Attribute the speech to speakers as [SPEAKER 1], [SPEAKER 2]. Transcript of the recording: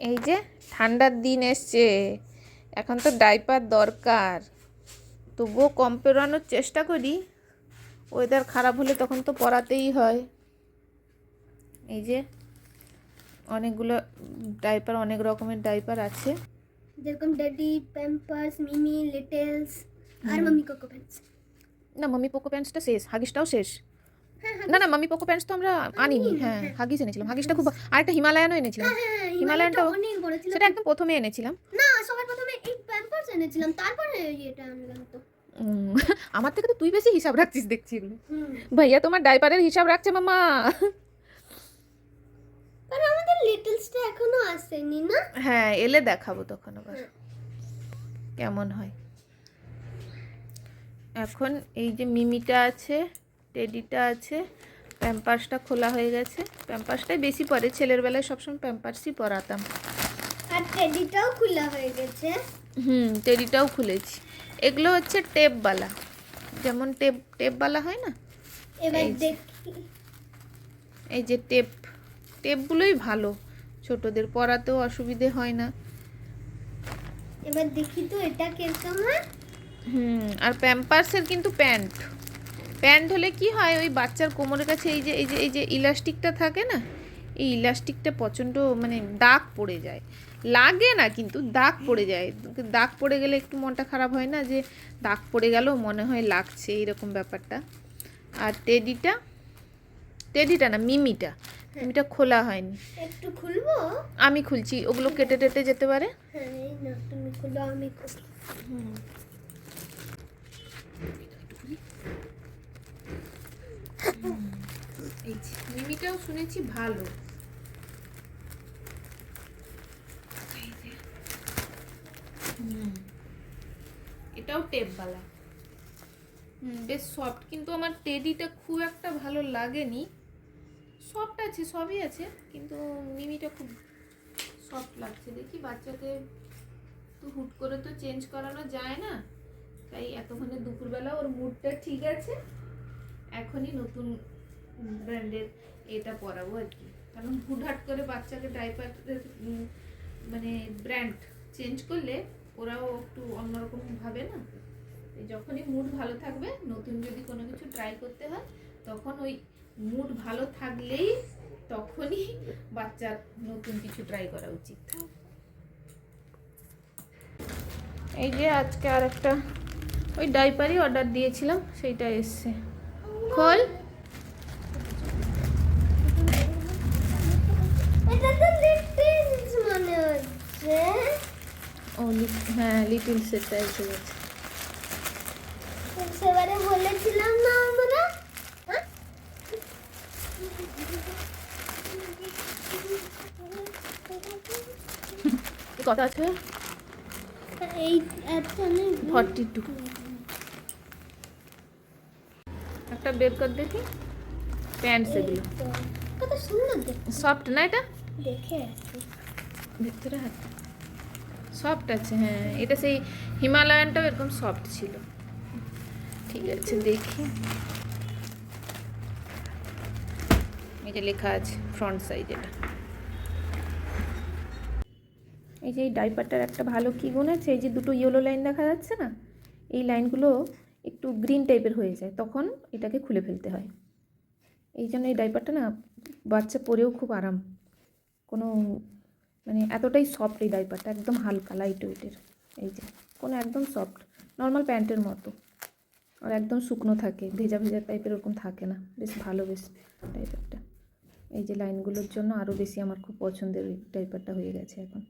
[SPEAKER 1] এই যে ঠান্ডার দিন এসছে, এখন তো ডাইপার দরকার, তবুও কম পেরানোর চেষ্টা করি। ওয়েদার খারাপ হলে তখন তো পরাতেই হয়। এই যে অনেকগুলো ডাইপার, অনেক রকমের ডাইপার আছে,
[SPEAKER 2] যেরকম ড্যাডি, প্যাম্পার্স, মিমি, লিটলস আর মাম্মি কোকো প্যান্টস।
[SPEAKER 1] না মাম্মি পোকো প্যান্টসটা শেষ, হাগিসটাও শেষ। না না মাম্মি পোকো প্যান্টস তো আমরা আনিনি। হ্যাঁ হাগিস এনেছিলাম, হাগিসটা খুব, আরেকটা হিমালয়ানও এনেছিলাম। হিমালয়ানটা
[SPEAKER 2] অনেক বড় ছিল,
[SPEAKER 1] সেটা একদম প্রথমে এনেছিলাম।
[SPEAKER 2] না সবার প্রথমে এই প্যাম্পার্স এনেছিলাম, তারপরে এটা আনলাম। তো
[SPEAKER 1] আমার থেকে তো তুই বেশি হিসাব রাখছিস দেখছি এগুলো। ভাইয়া তোমার ডাইপারের হিসাব রাখছে মামা।
[SPEAKER 2] আর আমাদের লিটলসটা এখনো আসেনি না।
[SPEAKER 1] হ্যাঁ এলে দেখাবো তখন আবার কেমন হয়। এখন এই যে মিমিটা আছে, টেডিটা আছে, প্যাম্পার্সটা খোলা হয়ে গেছে। প্যাম্পার্সটাই বেশি পরে, ছেলের বেলায় সবসময় প্যাম্পার্সই পরাতাম।
[SPEAKER 2] আর টেডিটাও খোলা হয়ে গেছে।
[SPEAKER 1] টেডিটাও খুলেছি। এগুলো হচ্ছে টেপওয়ালা, যেমন টেপওয়ালা হয় না।
[SPEAKER 2] এবার দেখি,
[SPEAKER 1] এই যে টেপগুলোই ভালো, ছোটদের পরাতেও অসুবিধে হয় না।
[SPEAKER 2] এবার দেখি তো এটা কিরকম হয়।
[SPEAKER 1] আর প্যাম্পার্সের কিন্তু প্যান্ট হলে কি হয়, ওই বাচ্চার কোমরের কাছে এই যে ইলাস্টিকটা থাকে না, এই ইলাস্টিকটা প্রচণ্ড মানে দাগ পড়ে যায়, লাগে না কিন্তু দাগ পড়ে যায়। দাগ পড়ে গেলে একটু মনটা খারাপ হয় না, যে দাগ পড়ে গেল মনে হয় লাগছে, এইরকম ব্যাপারটা। আর টেডিটা না মিমিটা খোলা হয়নি,
[SPEAKER 2] একটু খুলবো,
[SPEAKER 1] আমি খুলছি, ওগুলো কেটে টেটে যেতে পারে।
[SPEAKER 2] হ্যাঁ এই না তুমি খুলো, আমি খুলি।
[SPEAKER 1] এই যে মিমিটাও শুনেছি ভালো। এটাও টেপওয়ালা, বেশ সফট, কিন্তু আমার টেডিটা খুব একটা ভালো লাগেনি। সফট আছে, সবই আছে, কিন্তু মিমিটা খুব সফট লাগছে। দেখি বাচ্চাকে তো হুট করে তো চেঞ্জ করানো যায় না, তাই এতক্ষণে দুপুরবেলা ওর মুডটা ঠিক আছে, এখনই নতুন ব্র্যান্ডের এটা পরাবো আর কি। কারণ হুটহাট করে বাচ্চাকে ডাইপারের মানে ব্র্যান্ড চেঞ্জ করলে ওরাও একটু অন্যরকম ভাবে না। যখনই মুড ভালো থাকবে, নতুন যদি কোনো কিছু ট্রাই করতে হয়, তখন ওই মুড ভালো থাকলেই তখনই বাচ্চার নতুন কিছু ট্রাই করা উচিত। এই যে আজকে আর একটা ওই ডাইপারই অর্ডার দিয়েছিলাম, সেইটা এসছে। খোল।
[SPEAKER 2] এটা তো লিটলস মনে হচ্ছে।
[SPEAKER 1] ও হ্যাঁ লিটল সেটটা এসে গেছে।
[SPEAKER 2] সেবারে বলেছিলাম না আমরা,
[SPEAKER 1] কত আছে?
[SPEAKER 2] এই এখানে
[SPEAKER 1] 42। একটা বের কর দেখি, প্যান্টস এগুলো
[SPEAKER 2] কত সুন্দর দেখতে,
[SPEAKER 1] সফট না এটা?
[SPEAKER 2] দেখে আসি
[SPEAKER 1] ভিতরে হাত সফট আছে। হ্যাঁ এটা সেই হিমালয়ানটাও এরকম সফট ছিল। ঠিক আছে দেখি, এই যে লেখা আছে ফ্রন্ট সাইড। এটা এই যে এই ডাইপারটার একটা ভালো কী গুণ আছে, এই যে দুটো ইয়েলো লাইন দেখা যাচ্ছে না, এই লাইনগুলো একটু গ্রিন টাইপের হয়ে যায়, তখন এটাকে খুলে ফেলতে হয়। এই জন্য এই ডাইপারটা না বাচ্চা পরেও খুব আরাম, কোনো মানে এতটাই সফট এই ডাইপারটা, একদম হালকা লাইট ওয়েটের। এই যে কোনো একদম সফট নর্মাল প্যান্টের মতো, আর একদম শুকনো থাকে, ভেজা ভেজা টাইপের ওরকম থাকে না, বেশ ভালো বেশ ডাইপারটা। এই যে লাইনগুলোর জন্য আরও বেশি আমার খুব পছন্দের ওই ডাইপারটা হয়ে গেছে এখন।